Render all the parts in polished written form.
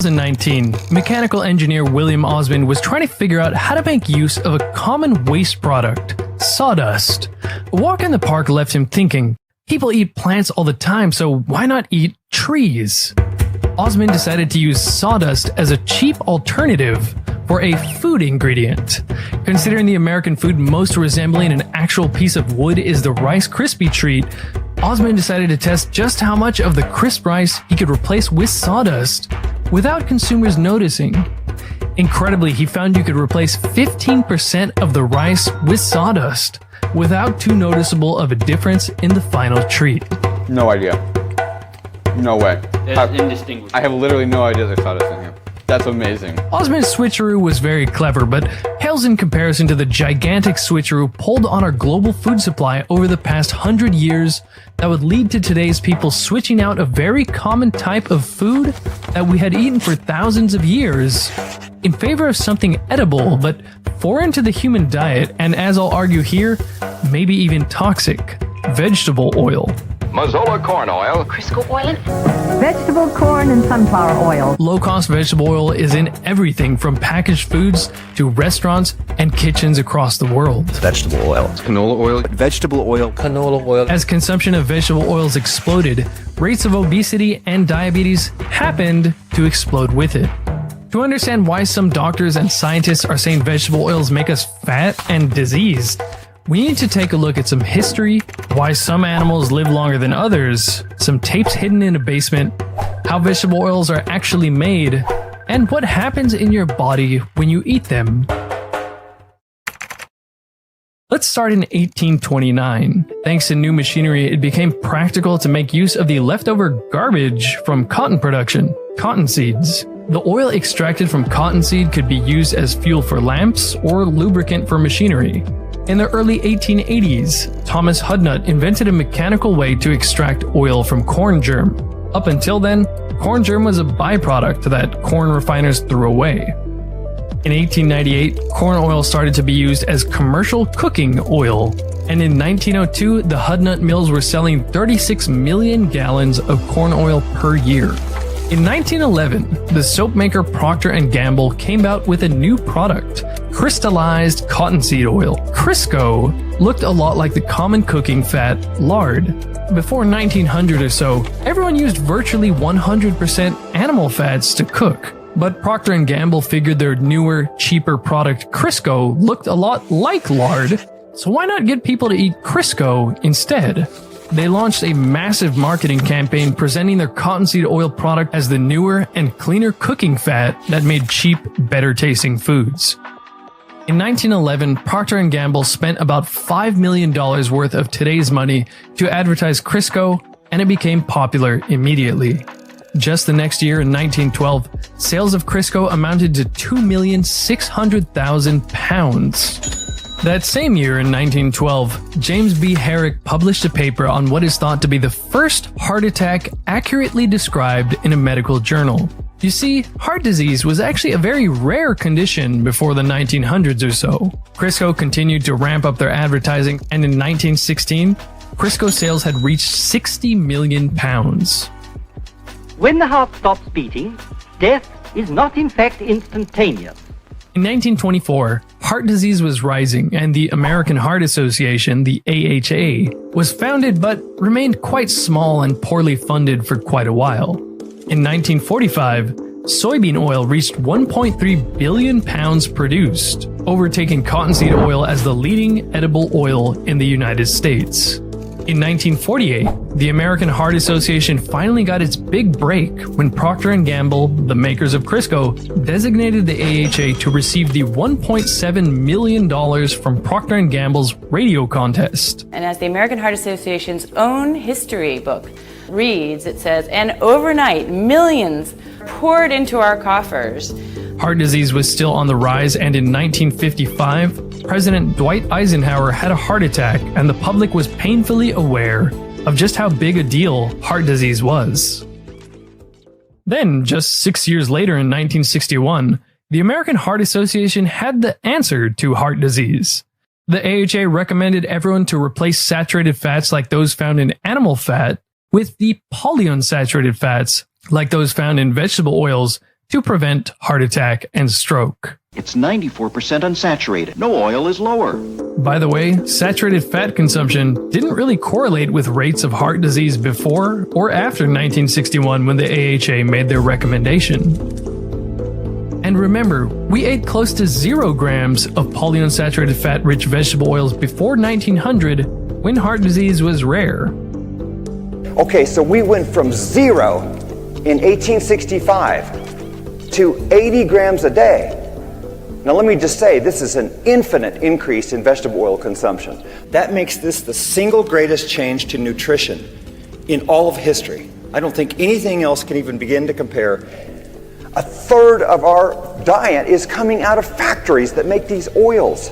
2019, mechanical engineer William Osmond was trying to figure out how to make use of a common waste product, sawdust. A walk in the park left him thinking, people eat plants all the time, so why not eat trees? Osmond decided to use sawdust as a cheap alternative for a food ingredient. Considering the American food most resembling an actual piece of wood is the Rice Krispie treat, Osmond decided to test just how much of the crisp rice he could replace with sawdust without consumers noticing. Incredibly, he found you could replace 15% of the rice with sawdust without too noticeable of a difference in the final treat. No idea. No way. It's indistinguishable. I have literally no idea there's sawdust in here. That's amazing. Osmond's switcheroo was very clever, but pales in comparison to the gigantic switcheroo pulled on our global food supply over the past 100 years that would lead to today's people switching out a very common type of food that we had eaten for thousands of years in favor of something edible but foreign to the human diet and, as I'll argue here, maybe even toxic: vegetable oil. Mazola corn oil, Crisco oil, vegetable corn and sunflower oil. Low-cost vegetable oil is in everything from packaged foods to restaurants and kitchens across the world. Vegetable oil. canola oil, Vegetable oil. Canola oil. As consumption of vegetable oils exploded, rates of obesity and diabetes happened to explode with it. To understand why some doctors and scientists are saying vegetable oils make us fat and diseased, we need to take a look at some history, why some animals live longer than others, some tapes hidden in a basement, how vegetable oils are actually made, and what happens in your body when you eat them. Let's start in 1829. Thanks to new machinery, it became practical to make use of the leftover garbage from cotton production, cotton seeds. The oil extracted from cottonseed could be used as fuel for lamps or lubricant for machinery. In the early 1880s, Thomas Hudnut invented a mechanical way to extract oil from corn germ. Up until then, corn germ was a byproduct that corn refiners threw away. In 1898, corn oil started to be used as commercial cooking oil, and in 1902, the Hudnut mills were selling 36 million gallons of corn oil per year. In 1911, the soap maker Procter & Gamble came out with a new product, crystallized cottonseed oil. Crisco looked a lot like the common cooking fat, lard. Before 1900 or so, everyone used virtually 100% animal fats to cook. But Procter & Gamble figured their newer, cheaper product Crisco looked a lot like lard, so why not get people to eat Crisco instead? They launched a massive marketing campaign presenting their cottonseed oil product as the newer and cleaner cooking fat that made cheap, better-tasting foods. In 1911, Procter & Gamble spent about $5 million worth of today's money to advertise Crisco, and it became popular immediately. Just the next year, in 1912, sales of Crisco amounted to £2,600,000. That same year, in 1912, James B. Herrick published a paper on what is thought to be the first heart attack accurately described in a medical journal. You see, heart disease was actually a very rare condition before the 1900s or so. Crisco continued to ramp up their advertising, and in 1916, Crisco sales had reached £60 million. When the heart stops beating, death is not in fact instantaneous. In 1924, heart disease was rising, and the American Heart Association, the AHA, was founded but remained quite small and poorly funded for quite a while. In 1945, soybean oil reached 1.3 billion pounds produced, overtaking cottonseed oil as the leading edible oil in the United States. In 1948, the American Heart Association finally got its big break when Procter & Gamble, the makers of Crisco, designated the AHA to receive the $1.7 million from Procter & Gamble's radio contest. And as the American Heart Association's own history book reads, it says, and overnight, millions poured into our coffers. Heart disease was still on the rise, and in 1955, President Dwight Eisenhower had a heart attack, and the public was painfully aware of just how big a deal heart disease was. Then, just 6 years later in 1961, the American Heart Association had the answer to heart disease. The AHA recommended everyone to replace saturated fats like those found in animal fat with the polyunsaturated fats like those found in vegetable oils to prevent heart attack and stroke. It's 94% unsaturated. No oil is lower. By the way, saturated fat consumption didn't really correlate with rates of heart disease before or after 1961 when the AHA made their recommendation. And remember, we ate close to 0 grams of polyunsaturated fat-rich vegetable oils before 1900 when heart disease was rare. Okay, so we went from 0 in 1865 to 80 grams a day. Now let me just say, this is an infinite increase in vegetable oil consumption. That makes this the single greatest change to nutrition in all of history. I don't think anything else can even begin to compare. A third of our diet is coming out of factories that make these oils.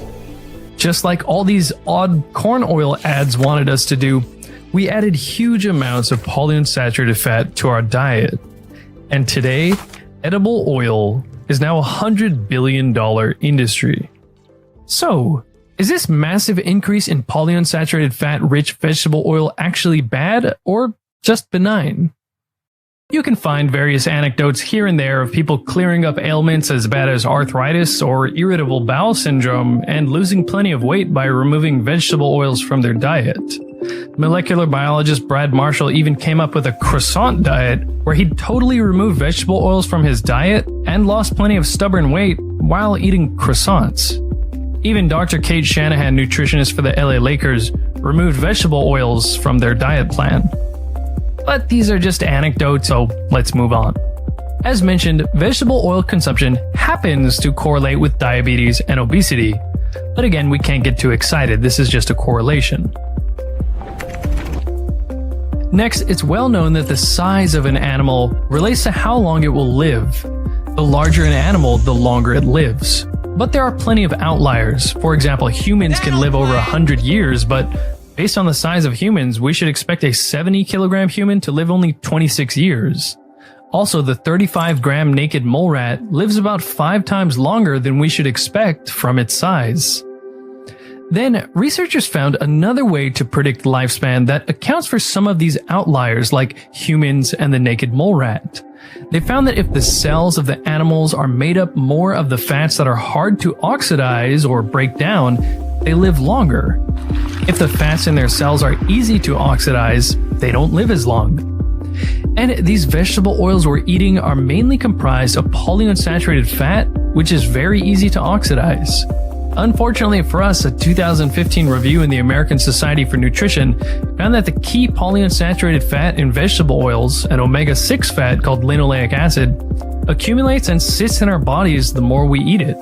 Just like all these odd corn oil ads wanted us to do, we added huge amounts of polyunsaturated fat to our diet. And today, edible oil is now a $100 billion industry. So, is this massive increase in polyunsaturated fat-rich vegetable oil actually bad or just benign? You can find various anecdotes here and there of people clearing up ailments as bad as arthritis or irritable bowel syndrome and losing plenty of weight by removing vegetable oils from their diet. Molecular biologist Brad Marshall even came up with a croissant diet where he totally removed vegetable oils from his diet and lost plenty of stubborn weight while eating croissants. Even Dr. Kate Shanahan, nutritionist for the LA Lakers, removed vegetable oils from their diet plan. But these are just anecdotes, so let's move on. As mentioned, vegetable oil consumption happens to correlate with diabetes and obesity. But again, we can't get too excited, this is just a correlation. Next, it's well known that the size of an animal relates to how long it will live. The larger an animal, the longer it lives. But there are plenty of outliers. For example, humans can live over 100 years, but based on the size of humans, we should expect a 70-kilogram human to live only 26 years. Also, the 35-gram naked mole rat lives about 5 times longer than we should expect from its size. Then, researchers found another way to predict lifespan that accounts for some of these outliers like humans and the naked mole rat. They found that if the cells of the animals are made up more of the fats that are hard to oxidize or break down, they live longer. If the fats in their cells are easy to oxidize, they don't live as long. And these vegetable oils we're eating are mainly comprised of polyunsaturated fat, which is very easy to oxidize. Unfortunately for us, a 2015 review in the American Society for Nutrition found that the key polyunsaturated fat in vegetable oils, an omega-6 fat called linoleic acid, accumulates and sits in our bodies the more we eat it.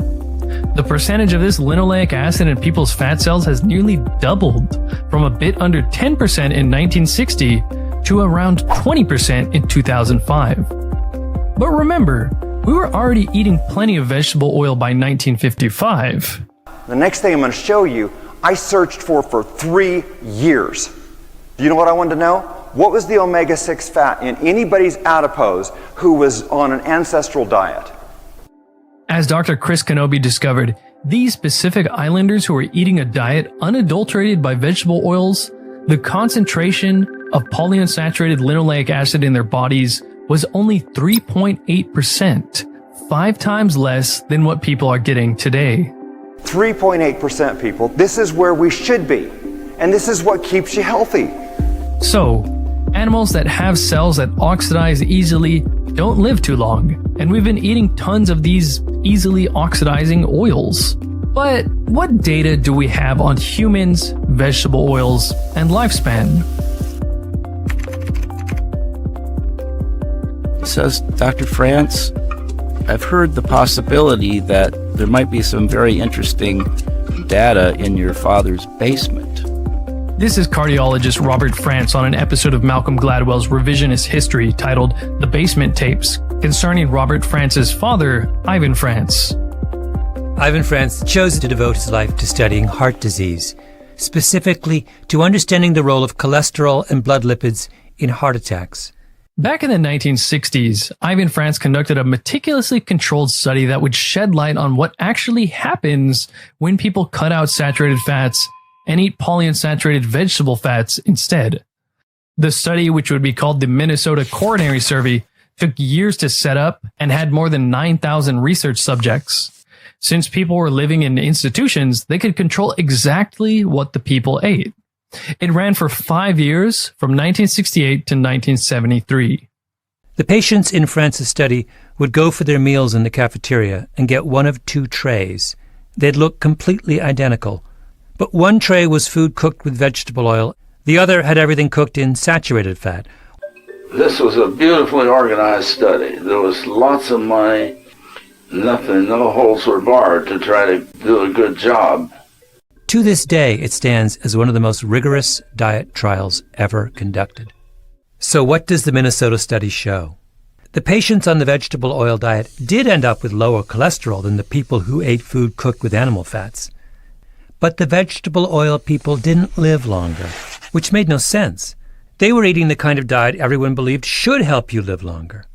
The percentage of this linoleic acid in people's fat cells has nearly doubled from a bit under 10% in 1960 to around 20% in 2005. But remember, we were already eating plenty of vegetable oil by 1955. The next thing I'm going to show you, I searched for 3 years. Do you know what I wanted to know? What was the omega-6 fat in anybody's adipose who was on an ancestral diet? As Dr. Chris Kenobi discovered, these Pacific Islanders who were eating a diet unadulterated by vegetable oils, the concentration of polyunsaturated linoleic acid in their bodies was only 3.8%, 5 times less than what people are getting today. 3.8% people. This is where we should be. And this is what keeps you healthy. So, animals that have cells that oxidize easily don't live too long, and we've been eating tons of these easily oxidizing oils. But what data do we have on humans, vegetable oils, and lifespan? Says Dr. France, I've heard the possibility that there might be some very interesting data in your father's basement. This is cardiologist Robert France on an episode of Malcolm Gladwell's revisionist history titled The Basement Tapes, concerning Robert France's father, Ivan France. Ivan France chose to devote his life to studying heart disease, specifically to understanding the role of cholesterol and blood lipids in heart attacks. Back in the 1960s, Ivan France conducted a meticulously controlled study that would shed light on what actually happens when people cut out saturated fats and eat polyunsaturated vegetable fats instead. The study, which would be called the Minnesota Coronary Survey, took years to set up, and had more than 9,000 research subjects. Since people were living in institutions, they could control exactly what the people ate. It ran for 5 years, from 1968 to 1973. The patients in France's study would go for their meals in the cafeteria and get one of two trays. They'd look completely identical, but one tray was food cooked with vegetable oil, the other had everything cooked in saturated fat. This was a beautifully organized study. There was lots of money, nothing, no holes were barred to try to do a good job. To this day, it stands as one of the most rigorous diet trials ever conducted. So what does the Minnesota study show? The patients on the vegetable oil diet did end up with lower cholesterol than the people who ate food cooked with animal fats. But the vegetable oil people didn't live longer, which made no sense. They were eating the kind of diet everyone believed should help you live longer.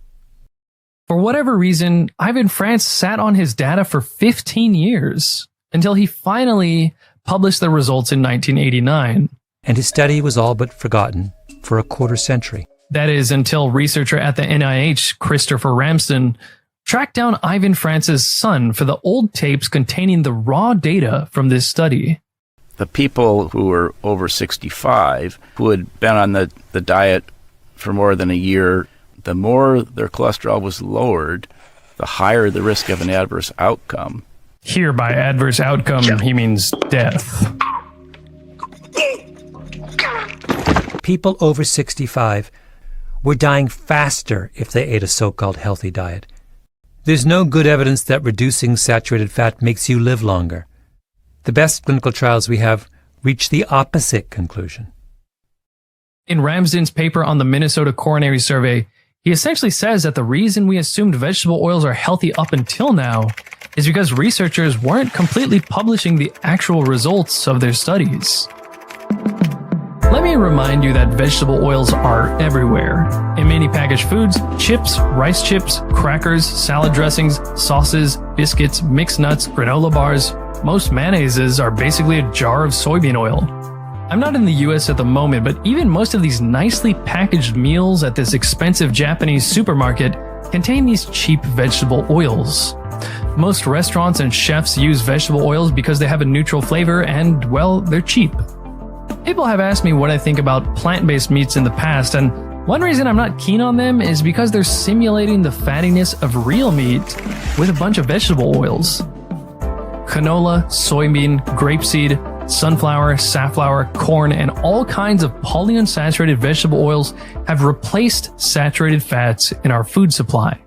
For whatever reason, Ivan Frantz sat on his data for 15 years until he finally published the results in 1989. And his study was all but forgotten for a quarter century. That is, until researcher at the NIH, Christopher Ramsden, tracked down Ivan Frantz's son for the old tapes containing the raw data from this study. The people who were over 65, who had been on the diet for more than a year, the more their cholesterol was lowered, the higher the risk of an adverse outcome. Here, by adverse outcome, he means death. People over 65 were dying faster if they ate a so-called healthy diet. There's no good evidence that reducing saturated fat makes you live longer. The best clinical trials we have reach the opposite conclusion. In Ramsden's paper on the Minnesota Coronary Survey, he essentially says that the reason we assumed vegetable oils are healthy up until now is because researchers weren't completely publishing the actual results of their studies. Let me remind you that vegetable oils are everywhere. In many packaged foods, chips, rice chips, crackers, salad dressings, sauces, biscuits, mixed nuts, granola bars. Most mayonnaises are basically a jar of soybean oil. I'm not in the US at the moment, but even most of these nicely packaged meals at this expensive Japanese supermarket contain these cheap vegetable oils. Most restaurants and chefs use vegetable oils because they have a neutral flavor and, well, they're cheap. People have asked me what I think about plant-based meats in the past, and one reason I'm not keen on them is because they're simulating the fattiness of real meat with a bunch of vegetable oils. Canola, soybean, grapeseed, sunflower, safflower, corn, and all kinds of polyunsaturated vegetable oils have replaced saturated fats in our food supply.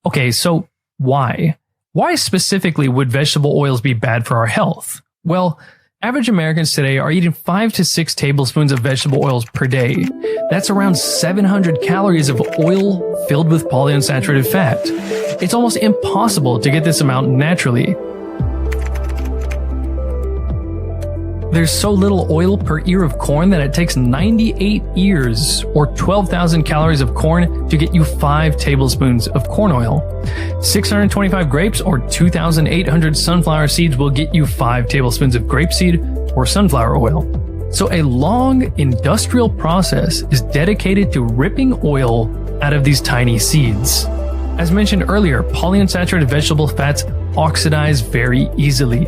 Okay, so why? Why specifically would vegetable oils be bad for our health? Well, average Americans today are eating 5 to 6 tablespoons of vegetable oils per day. That's around 700 calories of oil filled with polyunsaturated fat. It's almost impossible to get this amount naturally. There's so little oil per ear of corn that it takes 98 ears or 12,000 calories of corn to get you 5 tablespoons of corn oil. 625 grapes or 2,800 sunflower seeds will get you 5 tablespoons of grapeseed or sunflower oil. So a long industrial process is dedicated to ripping oil out of these tiny seeds. As mentioned earlier, polyunsaturated vegetable fats oxidize very easily.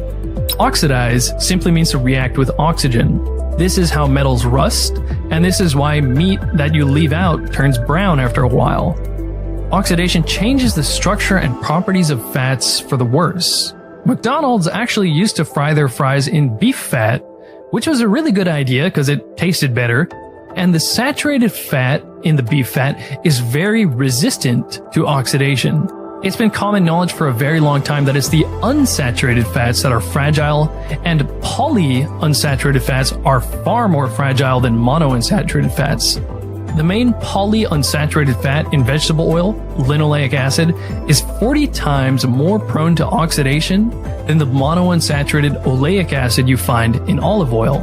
Oxidize simply means to react with oxygen. This is how metals rust, and this is why meat that you leave out turns brown after a while. Oxidation changes the structure and properties of fats for the worse. McDonald's actually used to fry their fries in beef fat, which was a really good idea because it tasted better, and the saturated fat in the beef fat is very resistant to oxidation. It's been common knowledge for a very long time that it's the unsaturated fats that are fragile, and polyunsaturated fats are far more fragile than monounsaturated fats. The main polyunsaturated fat in vegetable oil, linoleic acid, is 40 times more prone to oxidation than the monounsaturated oleic acid you find in olive oil.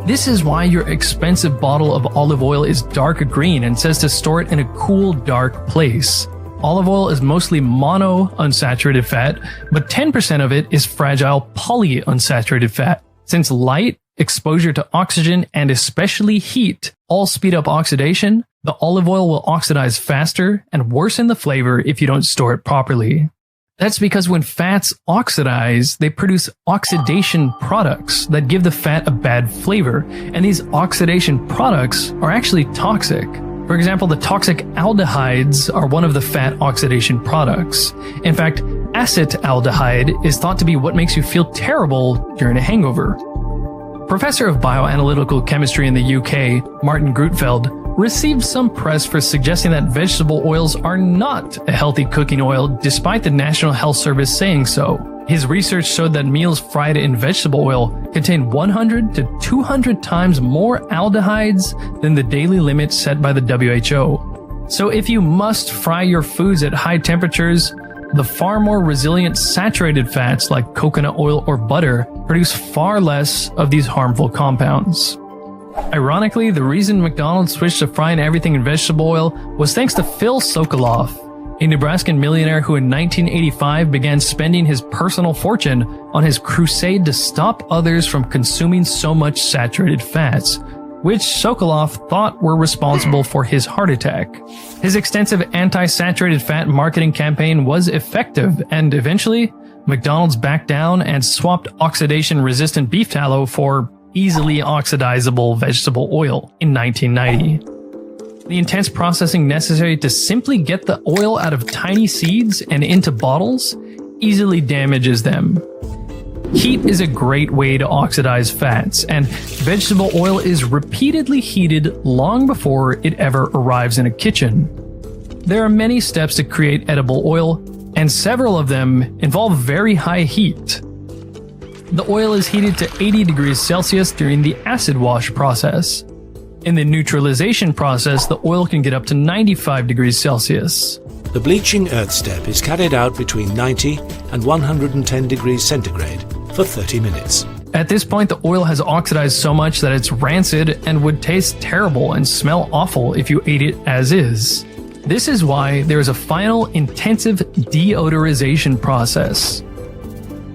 This is why your expensive bottle of olive oil is dark green and says to store it in a cool, dark place. Olive oil is mostly monounsaturated fat, but 10% of it is fragile polyunsaturated fat. Since light, exposure to oxygen, and especially heat all speed up oxidation, The olive oil will oxidize faster and worsen the flavor if you don't store it properly. That's because when fats oxidize, they produce oxidation products that give the fat a bad flavor, and these oxidation products are actually toxic. For example, the toxic aldehydes are one of the fat oxidation products. In fact, acetaldehyde is thought to be what makes you feel terrible during a hangover. Professor of bioanalytical chemistry in the UK, Martin Grutfeld, received some press for suggesting that vegetable oils are not a healthy cooking oil despite the National Health Service saying so. His research showed that meals fried in vegetable oil contain 100 to 200 times more aldehydes than the daily limit set by the WHO. So if you must fry your foods at high temperatures, the far more resilient saturated fats like coconut oil or butter produce far less of these harmful compounds. Ironically, the reason McDonald's switched to frying everything in vegetable oil was thanks to Phil Sokoloff, a Nebraskan millionaire who in 1985 began spending his personal fortune on his crusade to stop others from consuming so much saturated fats, which Sokoloff thought were responsible for his heart attack. His extensive anti-saturated fat marketing campaign was effective, and eventually, McDonald's backed down and swapped oxidation-resistant beef tallow for easily oxidizable vegetable oil in 1990. The intense processing necessary to simply get the oil out of tiny seeds and into bottles easily damages them. Heat is a great way to oxidize fats, and vegetable oil is repeatedly heated long before it ever arrives in a kitchen. There are many steps to create edible oil, and several of them involve very high heat. The oil is heated to 80 degrees Celsius during the acid wash process. In the neutralization process, the oil can get up to 95 degrees Celsius. The bleaching earth step is carried out between 90 and 110 degrees centigrade for 30 minutes. At this point, the oil has oxidized so much that it's rancid and would taste terrible and smell awful if you ate it as is. This is why there is a final intensive deodorization process.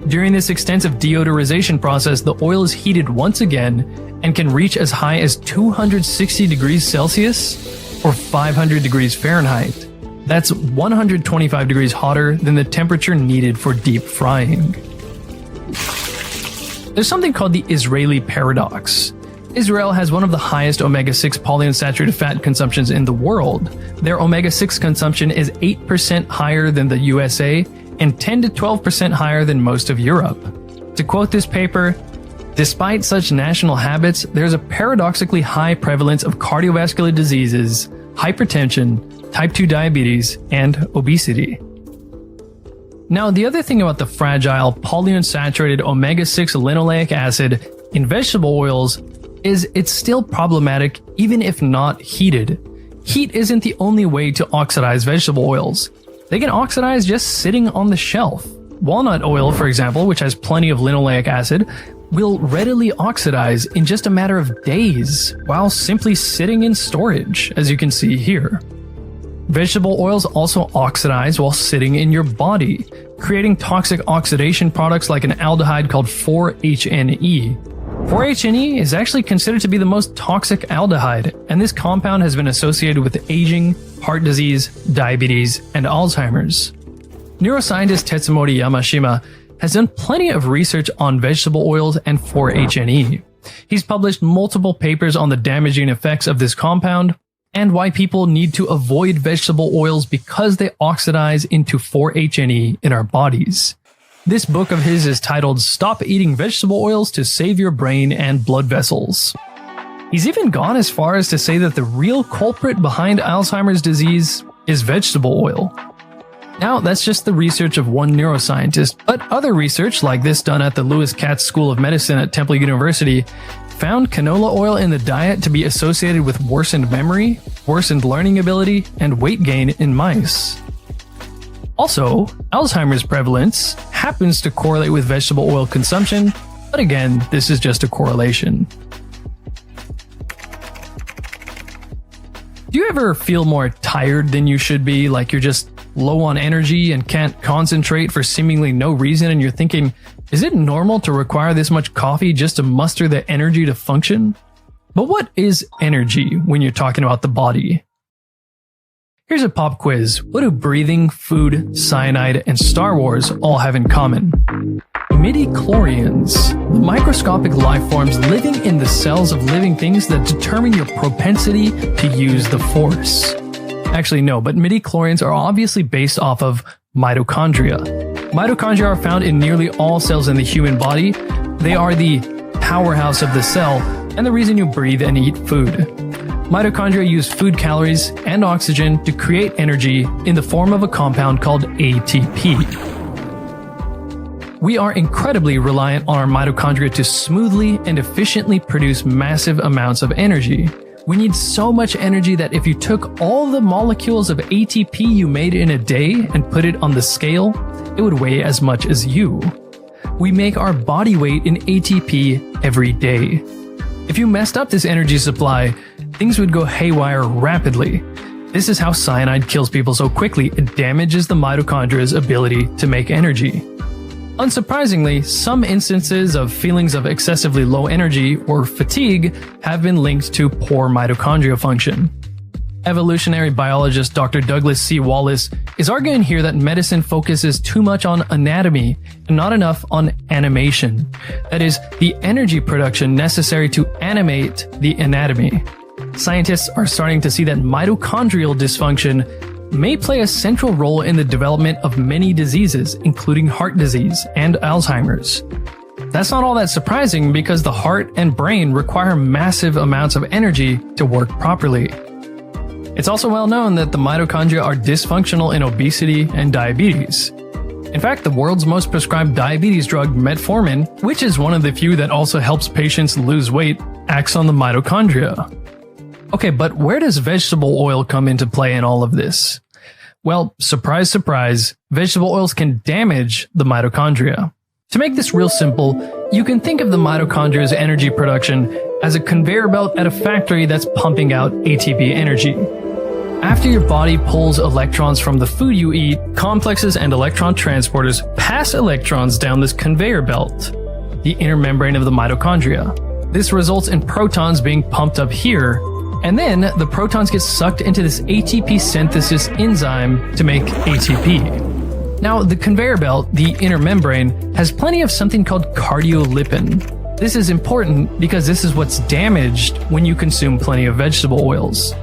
During this extensive deodorization process, the oil is heated once again and can reach as high as 260 degrees Celsius or 500 degrees Fahrenheit. That's 125 degrees hotter than the temperature needed for deep frying. There's something called the Israeli paradox. Israel has one of the highest omega-6 polyunsaturated fat consumptions in the world. Their omega-6 consumption is 8% higher than the USA and 10 to 12% higher than most of Europe. To quote this paper, despite such national habits, there's a paradoxically high prevalence of cardiovascular diseases, hypertension, type 2 diabetes, and obesity. Now, the other thing about the fragile polyunsaturated omega-6 linoleic acid in vegetable oils is it's still problematic even if not heated. Heat isn't the only way to oxidize vegetable oils. They can oxidize just sitting on the shelf. Walnut oil, for example, which has plenty of linoleic acid, will readily oxidize in just a matter of days while simply sitting in storage, as you can see here. Vegetable oils also oxidize while sitting in your body, creating toxic oxidation products like an aldehyde called 4-HNE. 4-HNE is actually considered to be the most toxic aldehyde, and this compound has been associated with aging, heart disease, diabetes, and Alzheimer's. Neuroscientist Tetsumoto Yamashima has done plenty of research on vegetable oils and 4-HNE. He's published multiple papers on the damaging effects of this compound and why people need to avoid vegetable oils because they oxidize into 4-HNE in our bodies. This book of his is titled Stop Eating Vegetable Oils to Save Your Brain and Blood Vessels. He's even gone as far as to say that the real culprit behind Alzheimer's disease is vegetable oil. Now, that's just the research of one neuroscientist, but other research, like this done at the Lewis Katz School of Medicine at Temple University, found canola oil in the diet to be associated with worsened memory, worsened learning ability, and weight gain in mice. Also, Alzheimer's prevalence happens to correlate with vegetable oil consumption, but again, this is just a correlation. Do you ever feel more tired than you should be, like you're just low on energy and can't concentrate for seemingly no reason, and you're thinking, is it normal to require this much coffee just to muster the energy to function? But what is energy when you're talking about the body? Here's a pop quiz. What do breathing, food, cyanide, and Star Wars all have in common? Midichlorians, the microscopic life forms living in the cells of living things that determine your propensity to use the Force. Actually, no, but midichlorians are obviously based off of mitochondria. Mitochondria are found in nearly all cells in the human body. They are the powerhouse of the cell and the reason you breathe and eat food. Mitochondria use food calories and oxygen to create energy in the form of a compound called ATP. We are incredibly reliant on our mitochondria to smoothly and efficiently produce massive amounts of energy. We need so much energy that if you took all the molecules of ATP you made in a day and put it on the scale, it would weigh as much as you. We make our body weight in ATP every day. If you messed up this energy supply, things would go haywire rapidly. This is how cyanide kills people so quickly. It damages the mitochondria's ability to make energy. Unsurprisingly, some instances of feelings of excessively low energy or fatigue have been linked to poor mitochondria function. Evolutionary biologist Dr. Douglas C. Wallace is arguing here that medicine focuses too much on anatomy and not enough on animation. That is, the energy production necessary to animate the anatomy. Scientists are starting to see that mitochondrial dysfunction may play a central role in the development of many diseases, including heart disease and Alzheimer's. That's not all that surprising because the heart and brain require massive amounts of energy to work properly. It's also well known that the mitochondria are dysfunctional in obesity and diabetes. In fact, the world's most prescribed diabetes drug, metformin, which is one of the few that also helps patients lose weight, acts on the mitochondria. Okay, but where does vegetable oil come into play in all of this? Well, surprise, surprise, vegetable oils can damage the mitochondria. To make this real simple, you can think of the mitochondria's energy production as a conveyor belt at a factory that's pumping out ATP energy. After your body pulls electrons from the food you eat, complexes and electron transporters pass electrons down this conveyor belt, the inner membrane of the mitochondria. This results in protons being pumped up here, and then the protons get sucked into this ATP synthesis enzyme to make ATP. Now, the conveyor belt, the inner membrane, has plenty of something called cardiolipin. This is important because this is what's damaged when you consume plenty of vegetable oils.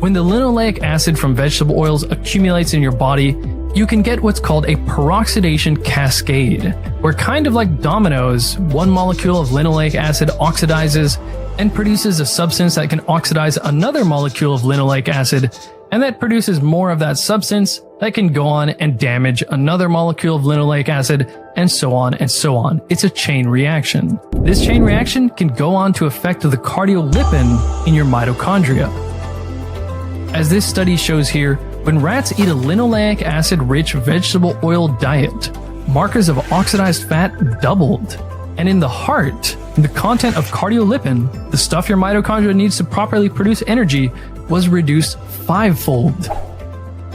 When the linoleic acid from vegetable oils accumulates in your body, you can get what's called a peroxidation cascade, where kind of like dominoes, one molecule of linoleic acid oxidizes and produces a substance that can oxidize another molecule of linoleic acid, and that produces more of that substance that can go on and damage another molecule of linoleic acid, and so on and so on. It's a chain reaction. This chain reaction can go on to affect the cardiolipin in your mitochondria. As this study shows here, when rats eat a linoleic acid-rich vegetable oil diet, markers of oxidized fat doubled. And in the heart, the content of cardiolipin, the stuff your mitochondria needs to properly produce energy, was reduced 5-fold.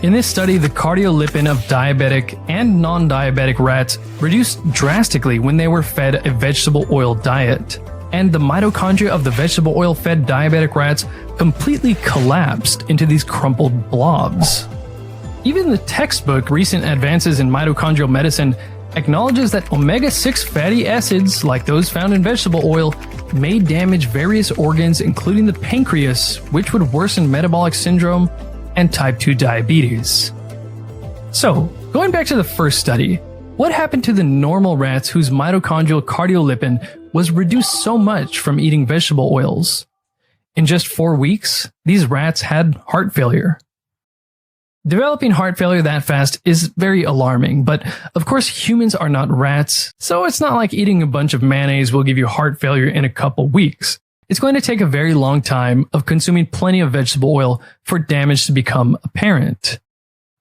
In this study, the cardiolipin of diabetic and non-diabetic rats reduced drastically when they were fed a vegetable oil diet. And the mitochondria of the vegetable oil-fed diabetic rats completely collapsed into these crumpled blobs. Even the textbook Recent Advances in Mitochondrial Medicine acknowledges that omega-6 fatty acids, like those found in vegetable oil, may damage various organs including the pancreas, which would worsen metabolic syndrome and type 2 diabetes. So, going back to the first study, what happened to the normal rats whose mitochondrial cardiolipin was reduced so much from eating vegetable oils? In just 4 weeks, these rats had heart failure. Developing heart failure that fast is very alarming, but of course humans are not rats, so it's not like eating a bunch of mayonnaise will give you heart failure in a couple weeks. It's going to take a very long time of consuming plenty of vegetable oil for damage to become apparent.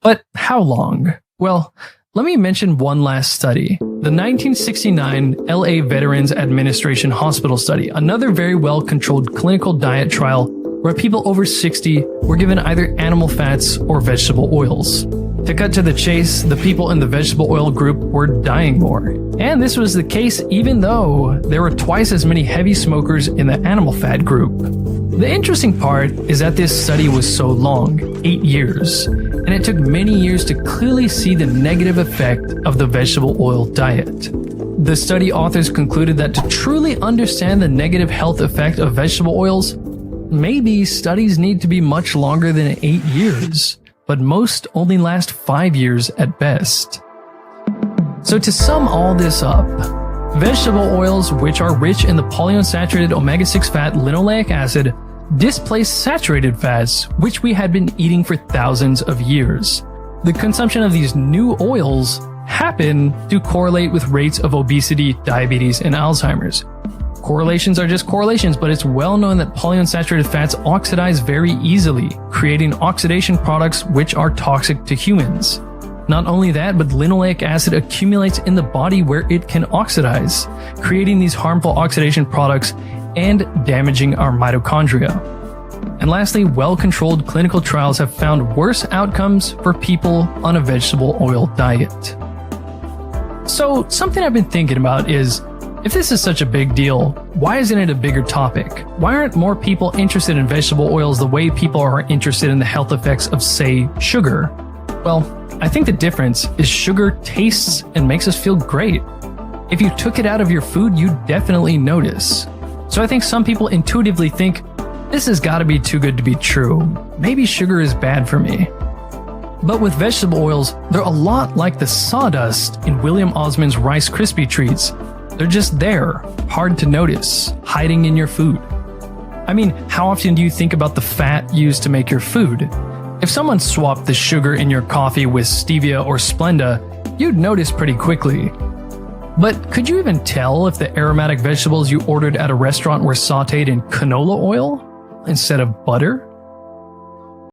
But how long? Well, let me mention one last study. The 1969 LA Veterans Administration Hospital study, another very well-controlled clinical diet trial where people over 60 were given either animal fats or vegetable oils. To cut to the chase, the people in the vegetable oil group were dying more. And this was the case even though there were twice as many heavy smokers in the animal fat group. The interesting part is that this study was so long, 8 years, and it took many years to clearly see the negative effect of the vegetable oil diet. The study authors concluded that to truly understand the negative health effect of vegetable oils, maybe studies need to be much longer than 8 years, but most only last 5 years at best. So to sum all this up, vegetable oils, which are rich in the polyunsaturated omega-6 fat linoleic acid, displace saturated fats, which we had been eating for thousands of years. The consumption of these new oils happen to correlate with rates of obesity, diabetes, and Alzheimer's. Correlations are just correlations, but it's well known that polyunsaturated fats oxidize very easily, creating oxidation products which are toxic to humans. Not only that, but linoleic acid accumulates in the body where it can oxidize, creating these harmful oxidation products and damaging our mitochondria. And lastly, well-controlled clinical trials have found worse outcomes for people on a vegetable oil diet. So, something I've been thinking about is, if this is such a big deal, why isn't it a bigger topic? Why aren't more people interested in vegetable oils the way people are interested in the health effects of, say, sugar? Well, I think the difference is sugar tastes and makes us feel great. If you took it out of your food, you'd definitely notice. So I think some people intuitively think, this has got to be too good to be true. Maybe sugar is bad for me. But with vegetable oils, they're a lot like the sawdust in William Osman's Rice Krispie treats. They're just there, hard to notice, hiding in your food. I mean, how often do you think about the fat used to make your food? If someone swapped the sugar in your coffee with stevia or Splenda, you'd notice pretty quickly. But could you even tell if the aromatic vegetables you ordered at a restaurant were sautéed in canola oil instead of butter?